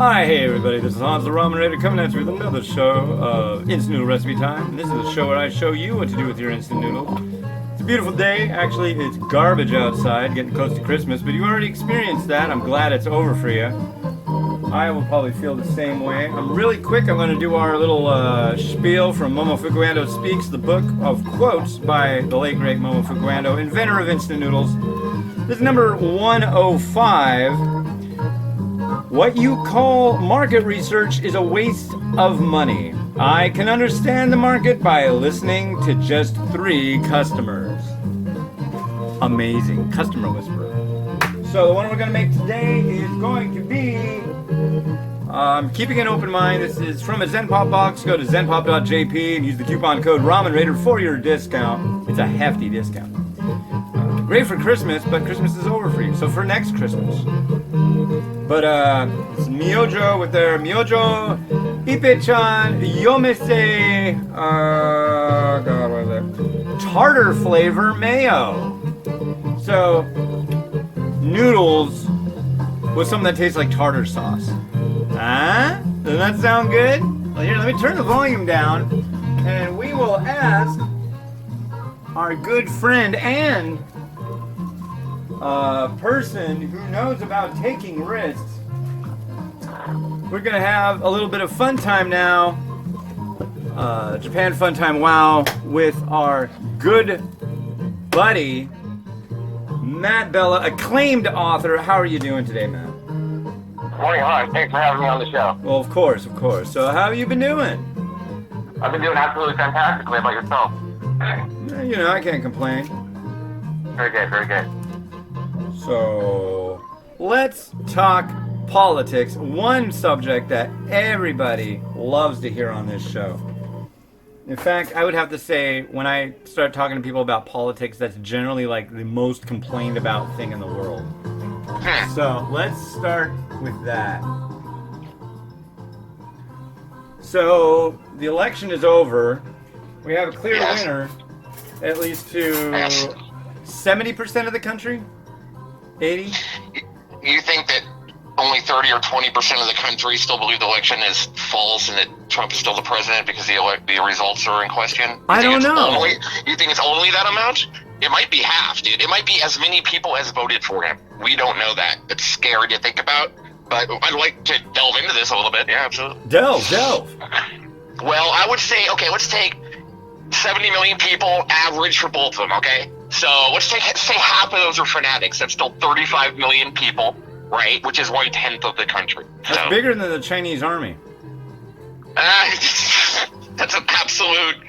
Hi, hey everybody, this is Hans the Ramen Raider coming at you with another show of Instant Noodle Recipe Time. This is the show where I show you what to do with your instant noodles. It's a beautiful day. Actually, it's garbage outside, getting close to Christmas, but you already experienced that. I'm glad it's over for you. I will probably feel the same way. I'm really quick. I'm going to do our little spiel from Momo Fukuando Speaks, the book of quotes by the late great Momo Fukuando, inventor of instant noodles. This is number 105. What you call market research is a waste of money. I can understand the market by listening to just 3 customers. Amazing. Customer whisperer. So the one we're going to make today is going to be... keeping an open mind. This is from a ZenPop box. Go to zenpop.jp and use the coupon code RamenRaider for your discount. It's a hefty discount. Great for Christmas, but Christmas is over for you. So for next Christmas. But it's Myojo with their Myojo Ippeichan Yomise God, what is it? Tartar flavor mayo. So noodles with something that tastes like tartar sauce. Huh? Doesn't that sound good? Well, here, let me turn the volume down, and we will ask our good friend and person who knows about taking risks. We're gonna have a little bit of fun time now. Japan Fun Time Wow with our good buddy Matt Bella, acclaimed author. How are you doing today, Matt? Morning, Hans. Thanks for having me on the show. Well, of course. So how have you been doing? I've been doing absolutely fantastically. About yourself? You know, I can't complain. Very good, very good. So, let's talk politics. One subject that everybody loves to hear on this show. In fact, I would have to say, when I start talking to people about politics, that's generally like the most complained about thing in the world. So, let's start with that. So, the election is over. We have a clear winner, at least to 70% of the country? 80? You think that only 30 or 20% of the country still believe the election is false and that Trump is still the president because the results are in question? I don't know. You think it's only that amount? It might be half, dude. It might be as many people as voted for him. We don't know that. It's scary to think about, but I'd like to delve into this a little bit. Yeah, absolutely. Delve. Well, I would say, okay, let's take 70 million people average for both of them, okay? So let's say half of those are fanatics. That's still 35 million people, right? Which is 1/10 of the country. That's bigger than the Chinese army. That's an absolute,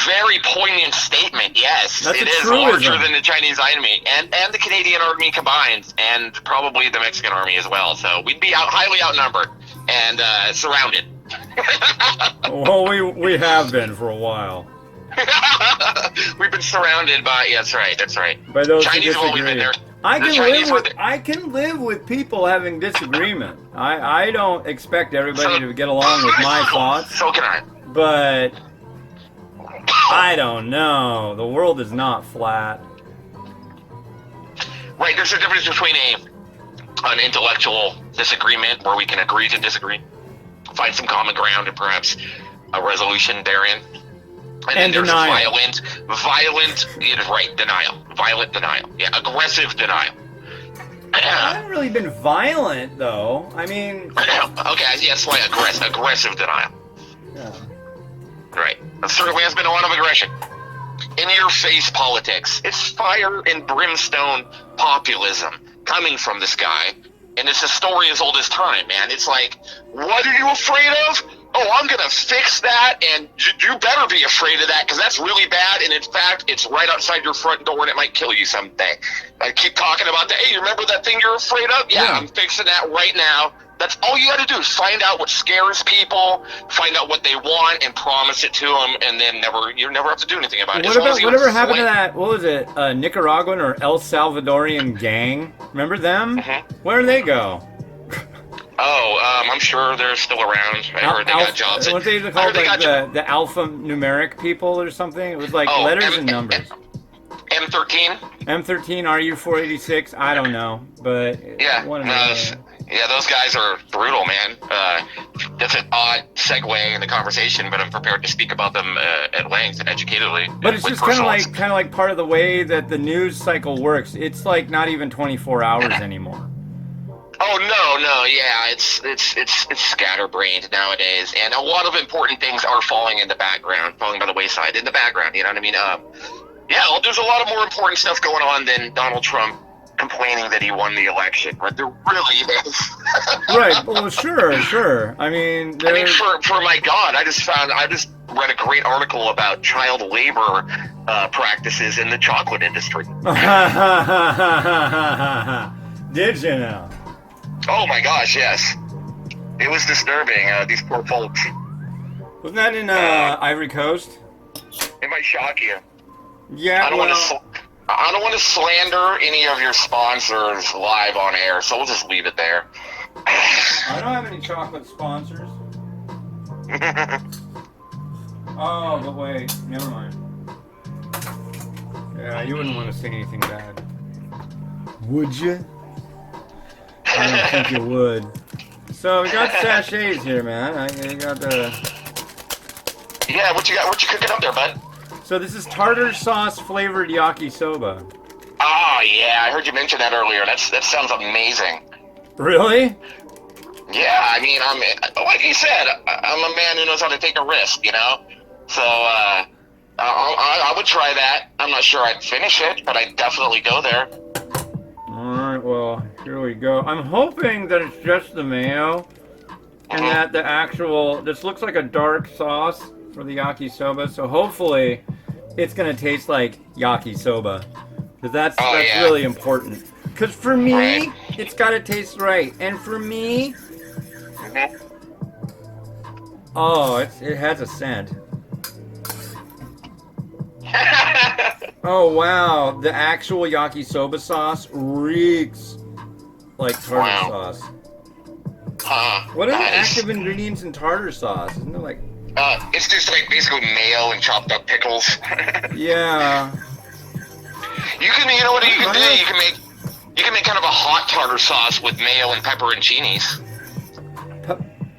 very poignant statement, yes. That's it is larger than the Chinese army and the Canadian army combined, and probably the Mexican army as well. So we'd be highly outnumbered and surrounded. Well, we have been for a while. We've been surrounded by, that's right. By those Chinese who have always been disagree. there. I can live with people having disagreement. I don't expect everybody to get along with my thoughts. So can I. But I don't know. The world is not flat. Right, there's a difference between an intellectual disagreement where we can agree to disagree, find some common ground, and perhaps a resolution therein. And then there's denial. Violent denial. Yeah, aggressive denial. I haven't really been violent, though. I mean... Okay, that's why aggressive denial. Yeah. Right. There certainly has been a lot of aggression. In-your-face politics. It's fire and brimstone populism coming from this guy. And it's a story as old as time, man. It's like, what are you afraid of? Oh, I'm going to fix that, and you better be afraid of that, because that's really bad, and in fact, it's right outside your front door, and it might kill you someday. I keep talking about that. Hey, you remember that thing you're afraid of? Yeah, I'm fixing that right now. That's all you got to do is find out what scares people, find out what they want, and promise it to them, and then you never have to do anything about it. Whatever happened to that, what was it, Nicaraguan or El Salvadorian gang? Remember them? Mm-hmm. Where did they go? I'm sure they're still around. I heard they got jobs. What they called, like the alphanumeric people or something? It was like letters and numbers. M13. M13 RU486. I don't know, but Yeah, those guys are brutal, man. That's an odd segue in the conversation, but I'm prepared to speak about them at length and educatedly. But it's just kind of like part of the way that the news cycle works. It's like not even 24 hours anymore. Oh no, yeah, it's scatterbrained nowadays, and a lot of important things are falling in the background, falling by the wayside in the background. You know what I mean? Yeah, well, there's a lot of more important stuff going on than Donald Trump complaining that he won the election. Right? There really is. Right. Well, sure. I mean, for my God, I just read a great article about child labor practices in the chocolate industry. Did you know? Oh my gosh, yes. It was disturbing. These poor folks. Wasn't that in Ivory Coast? It might shock you. Yeah. I don't want to slander any of your sponsors live on air, so we'll just leave it there. I don't have any chocolate sponsors. Oh, but wait, never mind. Yeah, you wouldn't want to say anything bad. Would you? I don't think you would. So we got sachets here, man. You got the. Yeah, what you got? What you cooking up there, bud? So this is tartar sauce flavored yakisoba. Oh yeah, I heard you mention that earlier. That sounds amazing. Really? Yeah, I mean, like you said, I'm a man who knows how to take a risk, you know. So I would try that. I'm not sure I'd finish it, but I'd definitely go there. Alright, well, here we go. I'm hoping that it's just the mayo and that the actual, this looks like a dark sauce for the yakisoba, so hopefully it's going to taste like yakisoba. Because that's really important. Because for me, it's got to taste right. And for me, oh, it has a scent. Oh wow, the actual yakisoba sauce reeks like tartar sauce. What are the active ingredients in tartar sauce? Isn't it like? It's just like basically mayo and chopped up pickles. Yeah. You know what you can do? You can make kind of a hot tartar sauce with mayo and pepperoncinis.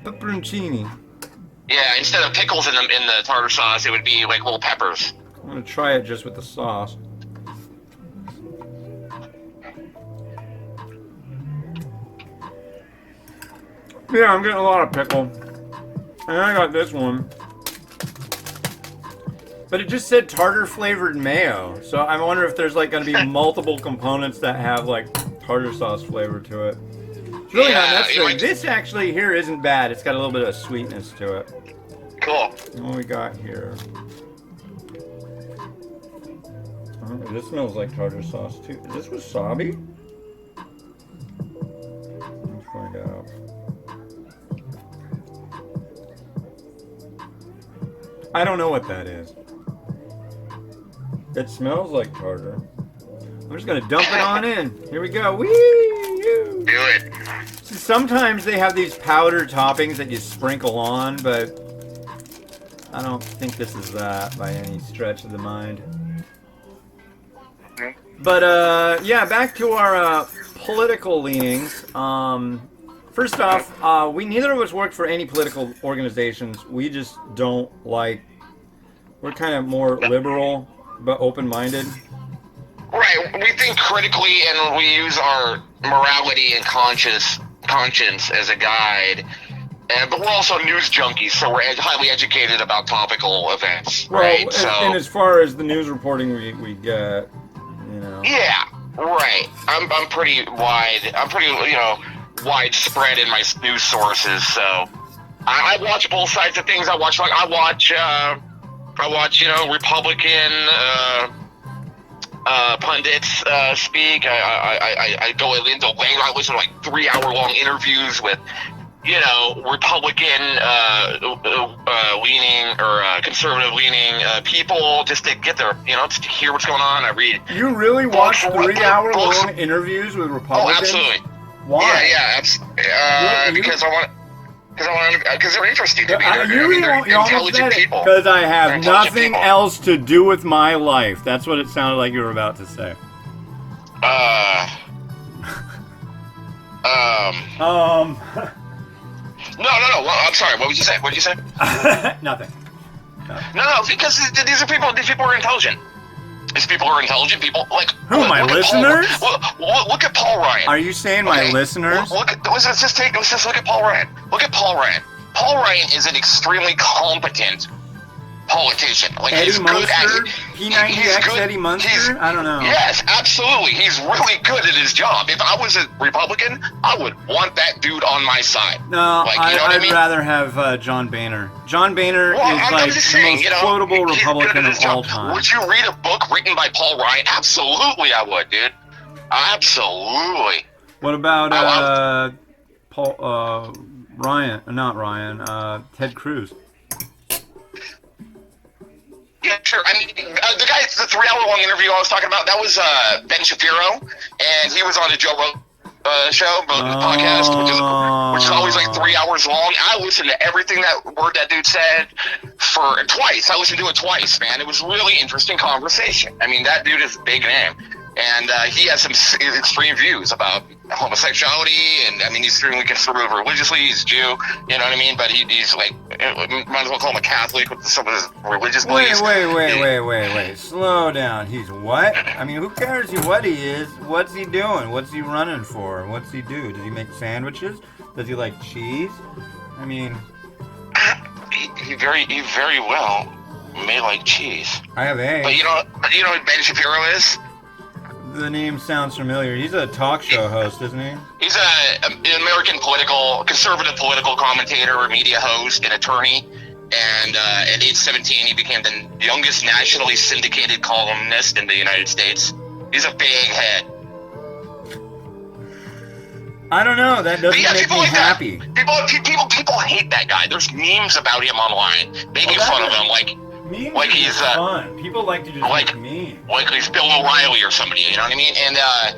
Pepperoncini. Yeah, instead of pickles in the tartar sauce, it would be like little peppers. I'm gonna try it just with the sauce. Yeah, I'm getting a lot of pickle. And I got this one. But it just said tartar flavored mayo. So I wonder if there's like gonna be multiple components that have like tartar sauce flavor to it. It's really not necessary. This actually here isn't bad. It's got a little bit of sweetness to it. Cool. What we got here? Oh, this smells like tartar sauce too. Is this wasabi? Let's find out. I don't know what that is. It smells like tartar. I'm just gonna dump it on in. Here we go. Whee! Do it. See, sometimes they have these powder toppings that you sprinkle on, but I don't think this is that by any stretch of the mind. But yeah, back to our political leanings. First off, we neither of us work for any political organizations. We just don't like. We're kind of more liberal, but open-minded. Right. We think critically, and we use our morality and conscience as a guide. But we're also news junkies, so we're highly educated about topical events, right? And as far as the news reporting we get, you know. Yeah, right. I'm pretty widespread in my news sources, so I watch both sides of things. I watch Republican pundits speak. I go into language. I listen to like 3-hour-long interviews with Republican leaning or conservative leaning people just to get their, just to hear what's going on. I read. You really watch 3-hour-long interviews with Republicans? Oh, absolutely. Why? Yeah, because I want. Because they're interesting to me. You almost said it. Because I have nothing else to do with my life. That's what it sounded like you were about to say. No. Well, I'm sorry. What would you say? What did you say? Nothing. No, because these people are intelligent. These people are intelligent people. Like who? My listeners? Look at Paul Ryan. Are you saying my listeners? Let's just look at Paul Ryan. Look at Paul Ryan. Paul Ryan is an extremely competent politician. Like Eddie he's Munster? good at P90X Eddie Munster? I don't know. Yes, absolutely. He's really good at his job. If I was a Republican, I would want that dude on my side. No, I'd rather have John Boehner. John Boehner is like the most quotable Republican of all time. Would you read a book written by Paul Ryan? Absolutely, I would, dude. Absolutely. What about Ted Cruz? Yeah, sure. I mean, the 3-hour-long interview I was talking about, that was Ben Shapiro, and he was on a Joe Rogan show, podcast, which is always like 3 hours long. I listened to everything that dude said twice. I listened to it twice, man. It was really interesting conversation. I mean, that dude is a big name. And he has some extreme views about homosexuality, and I mean, he's extremely conservative religiously. He's Jew, you know what I mean? But he's like, might as well call him a Catholic with some of his religious beliefs. Wait. Slow down. He's what? I mean, who cares what he is? What's he doing? What's he running for? What's he do? Does he make sandwiches? Does he like cheese? I mean, he very well may like cheese. I have eggs. But you know who Ben Shapiro is? The name sounds familiar. He's a talk show host, isn't he? He's an American conservative political commentator, or media host, and attorney. And at age 17, he became the youngest nationally syndicated columnist in the United States. He's a big head. I don't know. That doesn't make me happy. People hate that guy. There's memes about him online, making fun of him, like he's fun. People like to just make memes. Like he's Bill O'Reilly or somebody, you know what I mean? And I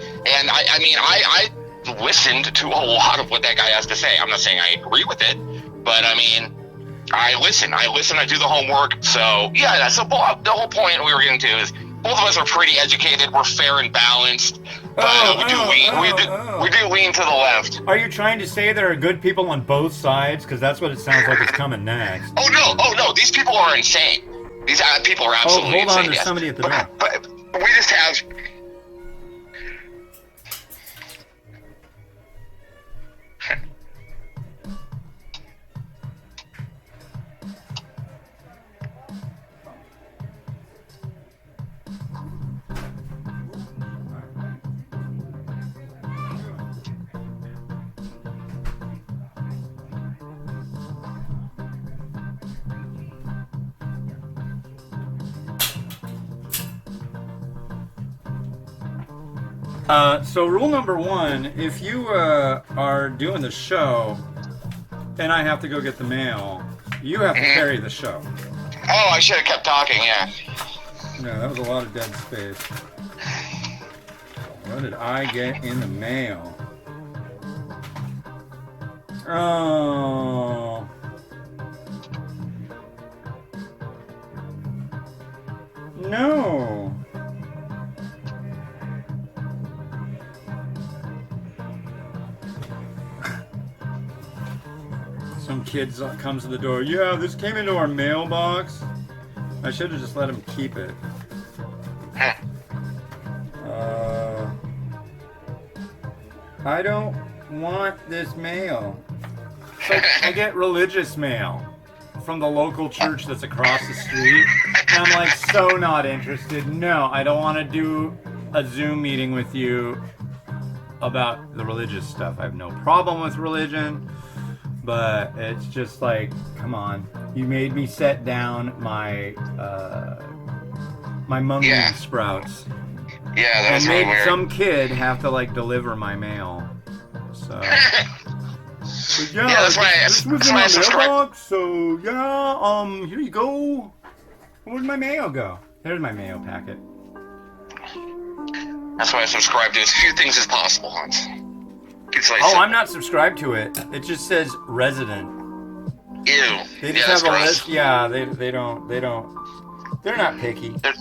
listened to a lot of what that guy has to say. I'm not saying I agree with it, but I mean, I listen, I do the homework. So yeah, that's the whole point we were getting to is both of us are pretty educated. We're fair and balanced. We do lean to the left. Are you trying to say there are good people on both sides? Because that's what it sounds like is coming next. Oh no, these people are insane. These people are absolutely insane. Hold on, there's somebody at the door. But we just have... So rule number one, if you are doing the show and I have to go get the mail, you have to carry the show. Oh, I should have kept talking, yeah. No, that was a lot of dead space. What did I get in the mail? Oh. No. Some kid comes to the door. Yeah, this came into our mailbox. I should have just let him keep it. I don't want this mail. So I get religious mail from the local church that's across the street. And I'm like, so not interested. No, I don't want to do a Zoom meeting with you about the religious stuff. I have no problem with religion. But it's just like, come on. You made me set down my mummy sprouts. Yeah, that was and really made weird. some kid have to like deliver my mail. So yeah, that's why this was in my mailbox. So yeah, here you go. Where'd my mail go? There's my mail packet. That's why I subscribe to as few things as possible, Hans. I'm not subscribed to it. It just says resident. Ew. They Yeah, just that's have a gross. list. Yeah, they don't. They're not picky. They're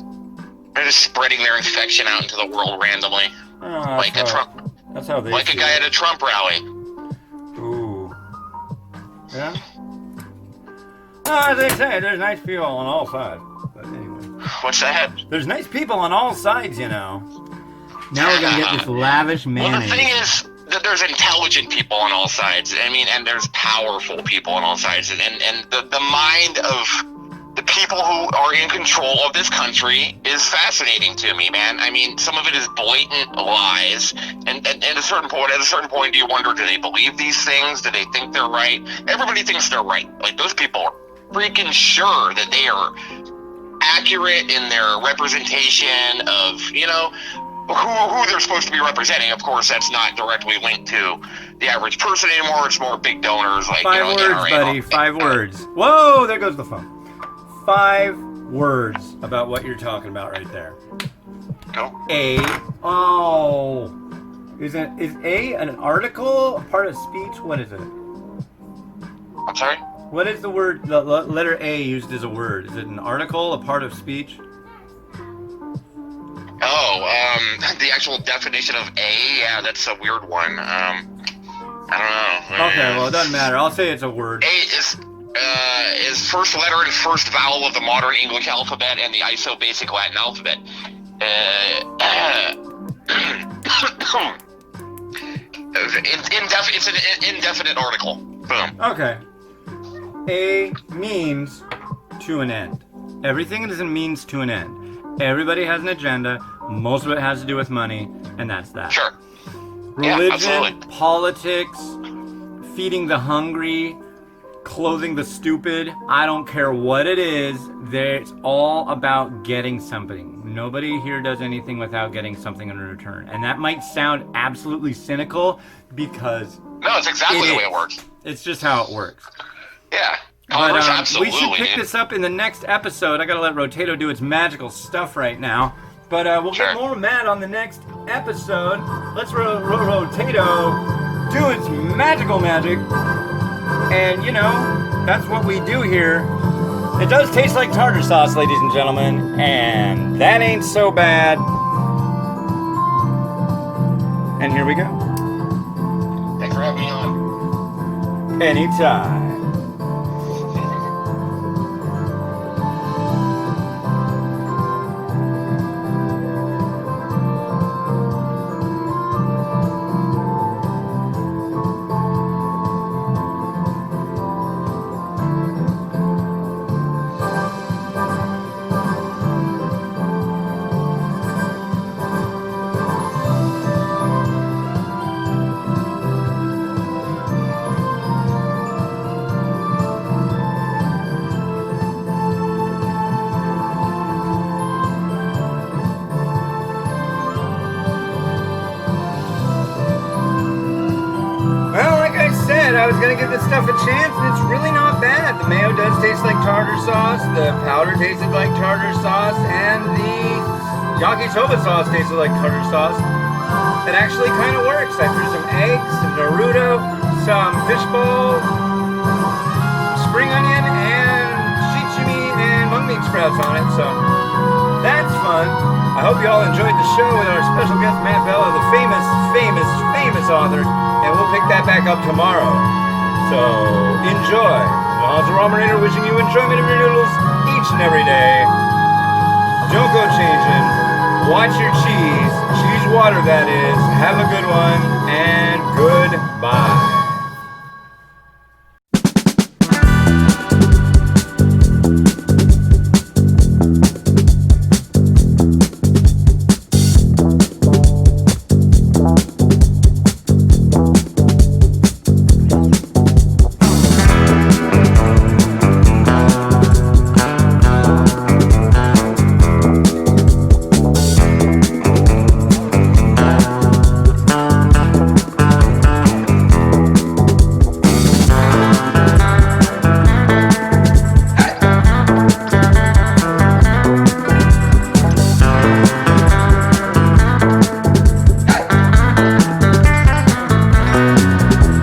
just spreading their infection out into the world randomly. Oh, Like a Trump. That's how they Like a see guy it. at a Trump rally. Ooh. Yeah? As they say, there's nice people on all sides. But anyway. What's that? There's nice people on all sides, you know. Now we're gonna get this lavish mayonnaise. Well, the thing is that there's intelligent people on all sides. I mean, and there's powerful people on all sides. And the mind of the people who are in control of this country is fascinating to me, man. I mean, some of it is blatant lies. And at a certain point, do you wonder, do they believe these things? Do they think they're right? Everybody thinks they're right. Like, those people are freaking sure that they are accurate in their representation of, you know, who they're supposed to be representing. Of course, that's not directly linked to the average person anymore. It's more big donors, like, 5 words, buddy. 5 words. Whoa, there goes the phone. 5 words about what you're talking about right there. Go. A. Oh. Is A an article, a part of speech? What is it? I'm sorry? What is the word, the letter A used as a word? Is it an article, a part of speech? Oh, the actual definition of A, yeah, that's a weird one. I don't know. Okay, well, it doesn't matter. I'll say it's a word. A is first letter and first vowel of the modern English alphabet and the ISO basic Latin alphabet. It's an indefinite article. Boom. Okay. A means to an end. Everything is a means to an end. Everybody has an agenda. Most of it has to do with money, and that's that. Sure. Religion, yeah, politics, feeding the hungry, clothing the stupid. I don't care what it is. It's all about getting something. Nobody here does anything without getting something in return. And that might sound absolutely cynical because... No, it's exactly the way it works. It's just how it works. Yeah. But Absolutely. we should pick this up in the next episode. I gotta let Rotato do its magical stuff right now. But we'll get more Matt on the next episode. Let's Rotato do its magical magic. And, you know, that's what we do here. It does taste like tartar sauce, ladies and gentlemen. And that ain't so bad. And here we go. Thanks for having me on. Anytime. I was gonna give this stuff a chance, and it's really not bad. The mayo does taste like tartar sauce, the powder tasted like tartar sauce, and the yakisoba sauce tasted like tartar sauce. It actually kind of works. I threw some eggs, some Naruto, some fishbowl, spring onion, and shichimi and mung bean sprouts on it, so that's fun. I hope you all enjoyed the show with our special guest Matt Bella, the famous author, and we'll pick that back up tomorrow. So, enjoy. The Haunted Ramen wishing you enjoyment of your noodles each and every day. Don't go changing. Watch your cheese. Cheese water, that is. Have a good one, and goodbye.